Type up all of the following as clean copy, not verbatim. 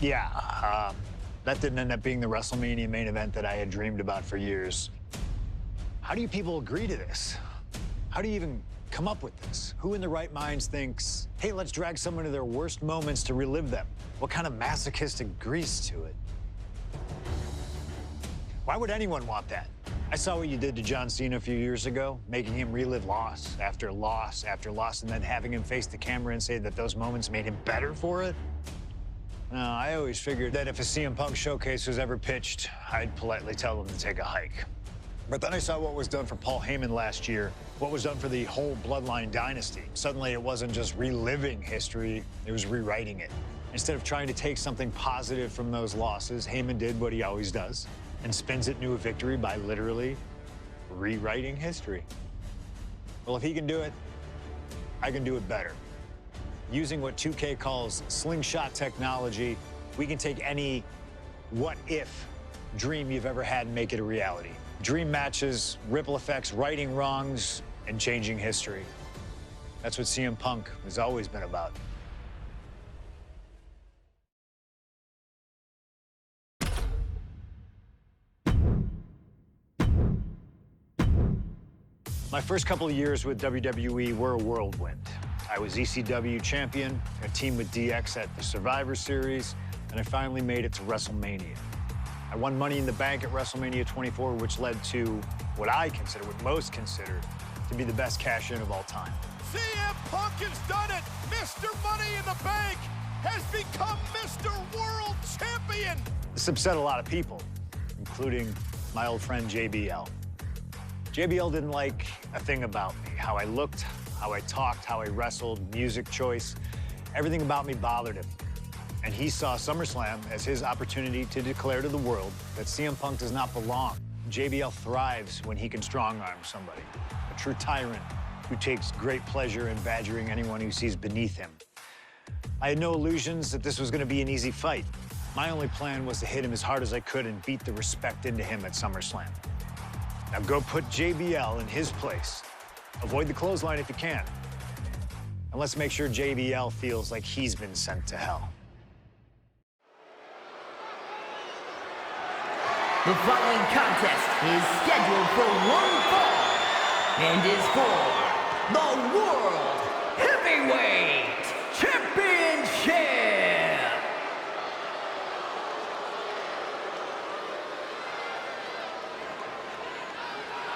Yeah, that didn't end up being the WrestleMania main event that I had dreamed about for years. How do you people agree to this? How do you even come up with this? Who in their right minds thinks, hey, let's drag someone to their worst moments to relive them? What kind of masochistic agrees to it? Why would anyone want that? I saw what you did to John Cena a few years ago, making him relive loss after loss after loss, and then having him face the camera and say that those moments made him better for it. No, I always figured that if a CM Punk showcase was ever pitched, I'd politely tell them to take a hike. But then I saw what was done for Paul Heyman last year, what was done for the whole Bloodline dynasty. Suddenly, it wasn't just reliving history, it was rewriting it. Instead of trying to take something positive from those losses, Heyman did what he always does and spins it into a victory by literally rewriting history. Well, if he can do it, I can do it better. Using what 2K calls slingshot technology, we can take any what-if dream you've ever had and make it a reality. Dream matches, ripple effects, righting wrongs, and changing history. That's what CM Punk has always been about. My first couple of years with WWE were a whirlwind. I was ECW champion, a team with DX at the Survivor Series, and I finally made it to WrestleMania. I won Money in the Bank at WrestleMania 24, which led to what I consider, what most consider, to be the best cash-in of all time. CM Punk has done it! Mr. Money in the Bank has become Mr. World Champion! This upset a lot of people, including my old friend JBL. JBL didn't like a thing about me, how I looked, how I talked, how I wrestled, music choice. Everything about me bothered him. And he saw SummerSlam as his opportunity to declare to the world that CM Punk does not belong. JBL thrives when he can strong-arm somebody, a true tyrant who takes great pleasure in badgering anyone who sees beneath him. I had no illusions that this was going to be an easy fight. My only plan was to hit him as hard as I could and beat the respect into him at SummerSlam. Now go put JBL in his place. Avoid the clothesline if you can. And let's make sure JBL feels like he's been sent to hell. The following contest is scheduled for one fall and is for the World Heavyweight Championship.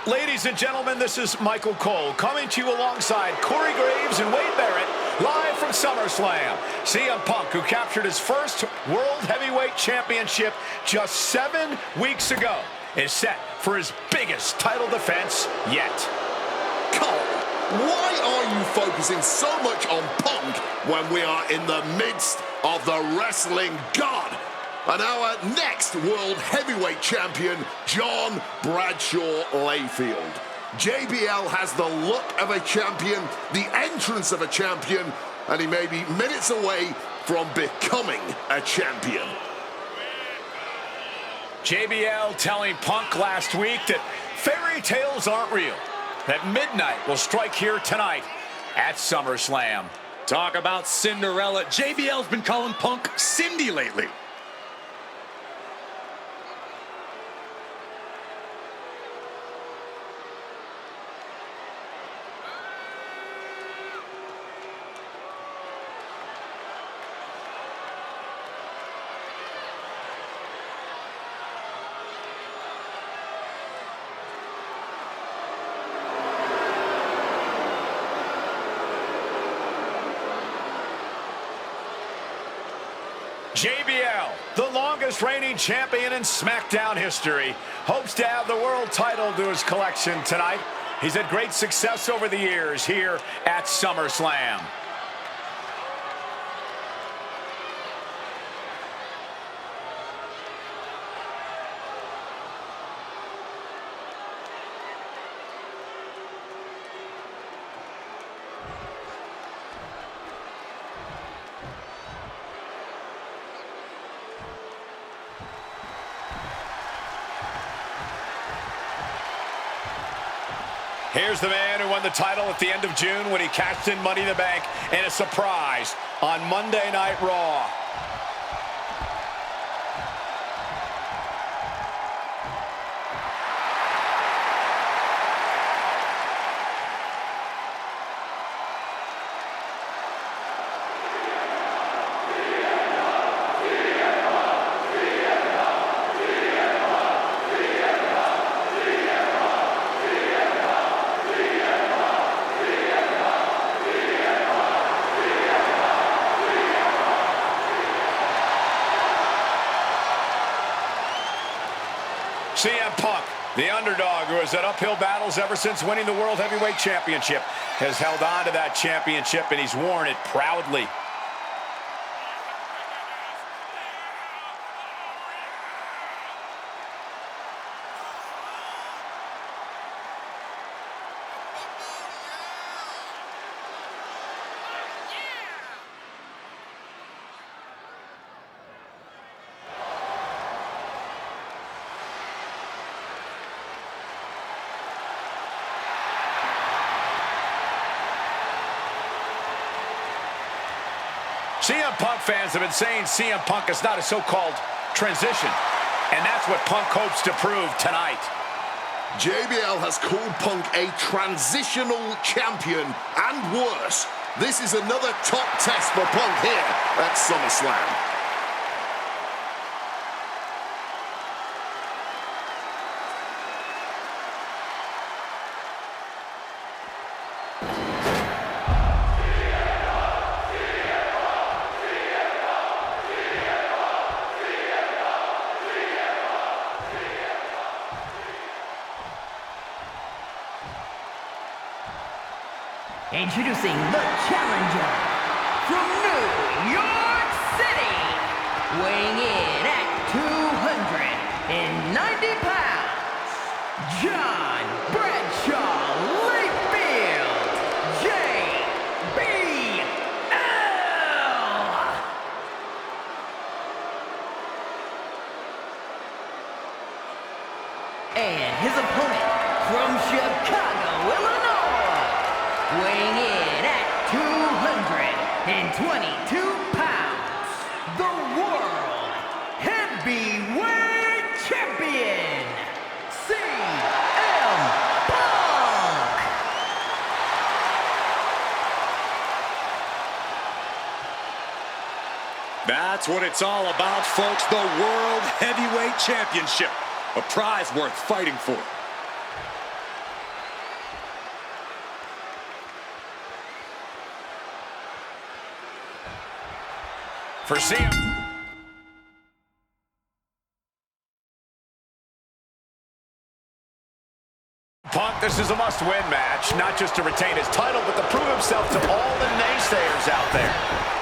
Ladies and gentlemen, this is Michael Cole coming to you alongside Corey Graves and Wade Barrett, live from SummerSlam. CM Punk, who captured his first World Heavyweight Championship just 7 weeks ago, is set for his biggest title defense yet. Cole, why are you focusing so much on Punk when we are in the midst of the wrestling god? And our next World Heavyweight Champion, John Bradshaw Layfield. JBL has the look of a champion, the entrance of a champion, and he may be minutes away from becoming a champion. JBL telling Punk last week that fairy tales aren't real, that midnight will strike here tonight at SummerSlam. Talk about Cinderella. JBL's been calling Punk Cindy lately. JBL, the longest reigning champion in SmackDown history, hopes to add the world title to his collection tonight. He's had great success over the years here at SummerSlam. Here's the man who won the title at the end of June when he cashed in Money in the Bank in a surprise on Monday Night Raw. CM Punk, the underdog who has had uphill battles ever since winning the World Heavyweight Championship, has held on to that championship, and he's worn it proudly. CM Punk fans have been saying CM Punk is not a so-called transition, and that's what Punk hopes to prove tonight. JBL has called Punk a transitional champion, and worse. This is another top test for Punk here at SummerSlam. Introducing the challenger from New York City, weighing in at 290 pounds, John Bradshaw Layfield, JBL. And his opponent from Chicago, Illinois, weighing in at 222 pounds, the World Heavyweight Champion, CM Punk! That's what it's all about, folks. The World Heavyweight Championship. A prize worth fighting for. For CM Punk, this is a must-win match, not just to retain his title, but to prove himself to all the naysayers out there.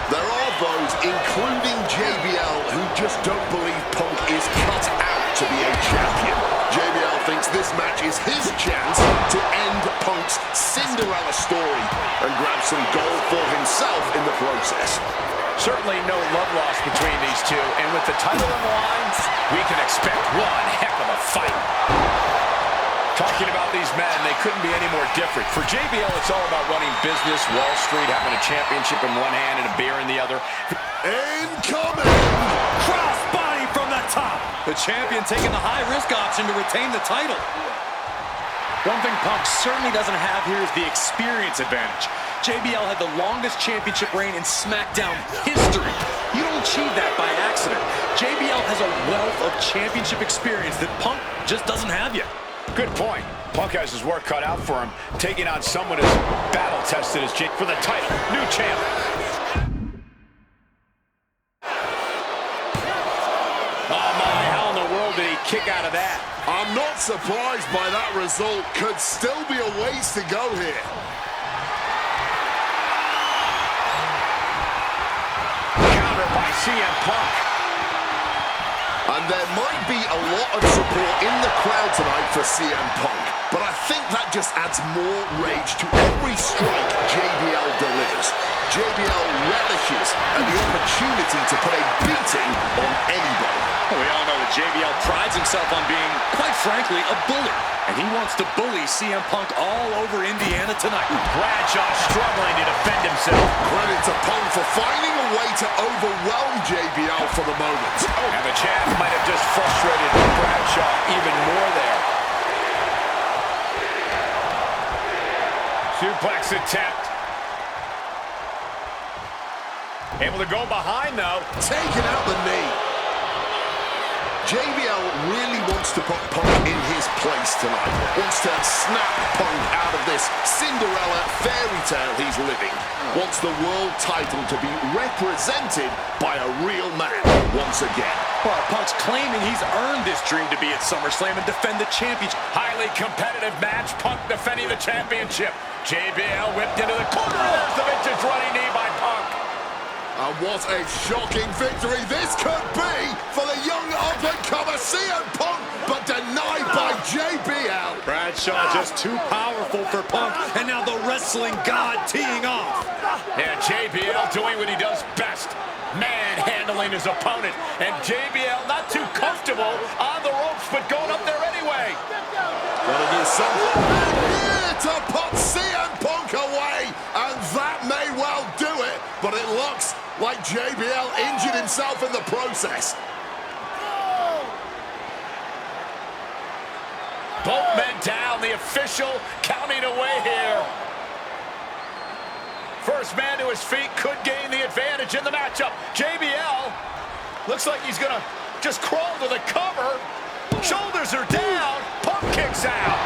There are those, including JBL, who just don't believe Punk is cut out to be a champion. JBL thinks this match is his chance to end Punk's Cinderella story and grab some gold for himself in the process. Certainly no love lost between these two, and with the title on the line, we can expect one heck of a fight. Talking about these men, they couldn't be any more different. For JBL, it's all about running business, Wall Street, having a championship in one hand and a beer in the other. Incoming! Crossbody from the top. The champion taking the high-risk option to retain the title. One thing Punk certainly doesn't have here is the experience advantage. JBL had the longest championship reign in SmackDown history. You don't achieve that by accident. JBL has a wealth of championship experience that Punk just doesn't have yet. Good point. Punk has his work cut out for him, taking on someone as battle-tested as Jake for the title. New champ. Oh my, how in the world did he kick out of that? I'm not surprised by that result. Could still be a ways to go here. Counter by CM Punk. And there might be a lot of support in the crowd tonight for CM Punk, but I think that just adds more rage to every strike JBL delivers. JBL relishes at the opportunity to put a beating on anybody. We all know that JBL prides himself on being, quite frankly, a bully. And he wants to bully CM Punk all over Indiana tonight. Bradshaw struggling to defend himself. Credit to Punk for finding a way to overwhelm JBL for the moment. And the champ might have just frustrated Bradshaw even more there. Suplex attempt. Able to go behind, though. Taking out the knee. JBL really wants to put Punk in his place tonight. Wants to snap Punk out of this Cinderella fairy tale he's living. Wants the world title to be represented by a real man. once again. Well, Punk's claiming he's earned this dream to be at SummerSlam and defend the championship. Highly competitive match. Punk defending the championship. JBL whipped into the corner. There's the vintage running knee by Punk. And what a shocking victory this could be for the young up-and-comer CM Punk, but denied by JBL. Bradshaw just too powerful for Punk, and now the wrestling god teeing off. Yeah, JBL doing what he does best. Manhandling his opponent. And JBL not too comfortable on the ropes, but going up there anyway. Gotta do something. Here to put CM Punk away, and that may well do it, but it looks like JBL injured himself in the process. Both men down, the official counting away here. First man to his feet could gain the advantage in the matchup. JBL looks like he's gonna just crawl to the cover. Shoulders are down, Punk kicks out.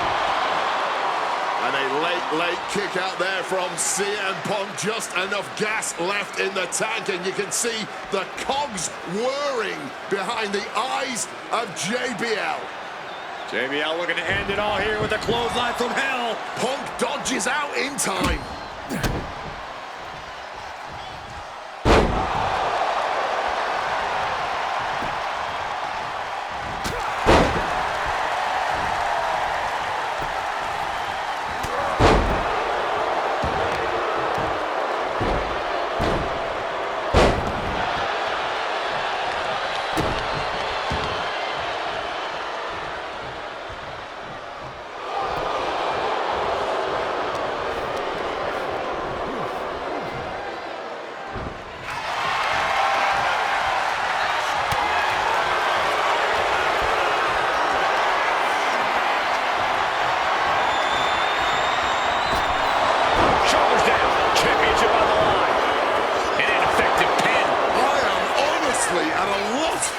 And a late kick out there from CM Punk. Just enough gas left in the tank, and you can see the cogs whirring behind the eyes of JBL. JBL looking to end it all here with a clothesline from hell. Punk dodges out in time.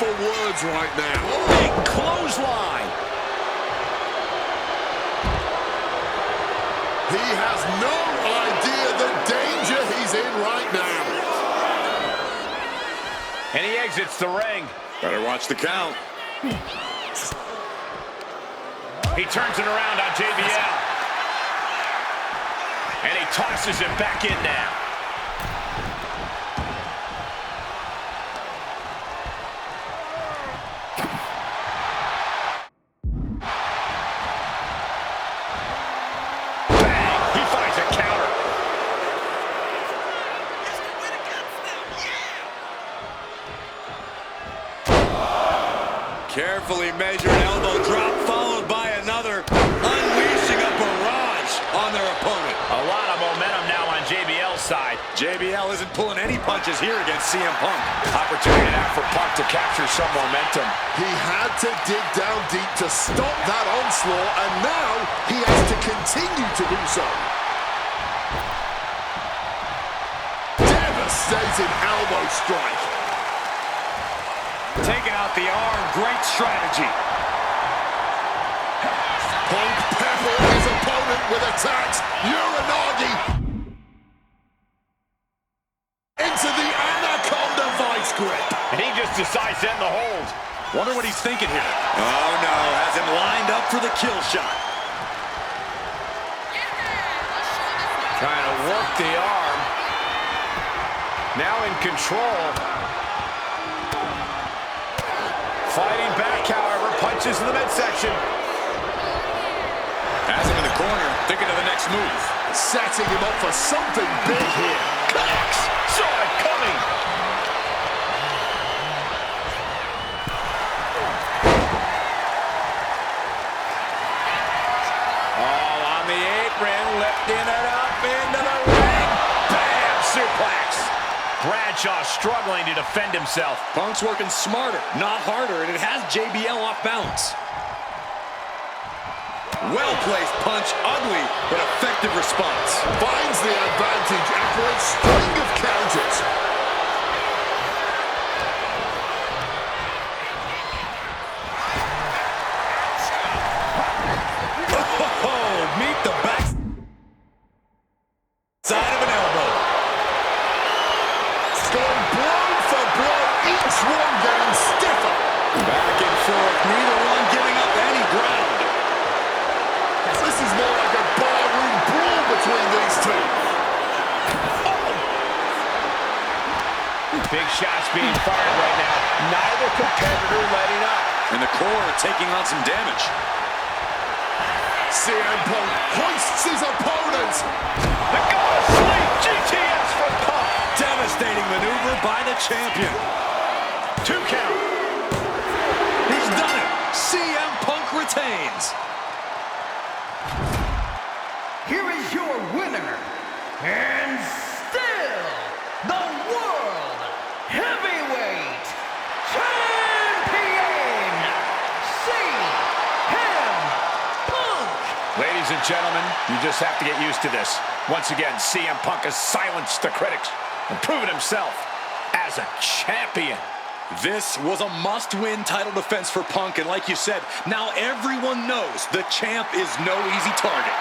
Words right now. Big clothesline. He has no idea the danger he's in right now. And he exits the ring. Better watch the count. He turns it around on JBL. And he tosses him back in now. Carefully measured elbow drop followed by another, unleashing a barrage on their opponent. A lot of momentum now on JBL's side. JBL isn't pulling any punches here against CM Punk. Opportunity now for Punk to capture some momentum. He had to dig down deep to stop that onslaught, and now he has to continue to do so. Devastating elbow strike. Taking out the arm, great strategy. Punk peppering his opponent with attacks. Uranagi into the Anaconda vice grip. And he just decides to end the hold. Wonder what he's thinking here. Oh no, has him lined up for the kill shot. Trying to work the arm. Now in control. Fighting back, however, punches in the midsection. Has him in the corner, thinking of the next move. Setting him up for something big here. Connects! Saw it coming! Oh, on the apron, lifting it up into the ring. Bam! Suplex! Bradshaw struggling to defend himself. Punk's working smarter, not harder, and it has JBL off balance. Well-placed punch, ugly, but effective response. Finds the advantage after a string of counters. Oh, meet the back side of an elbow. Going blow for blow, each one getting being fired right now. Neither competitor letting up. And the core taking on some damage. CM Punk hoists his opponent. The God of Sleep, GTS for Punk. Devastating maneuver by the champion. 2 count. He's done it. CM Punk retains. Here is your winner, and still the World Heavyweight Champion, CM Punk. Ladies and gentlemen, you just have to get used to this. Once again, CM Punk has silenced the critics and proven himself as a champion. This was a must-win title defense for Punk, and like you said, now everyone knows the champ is no easy target.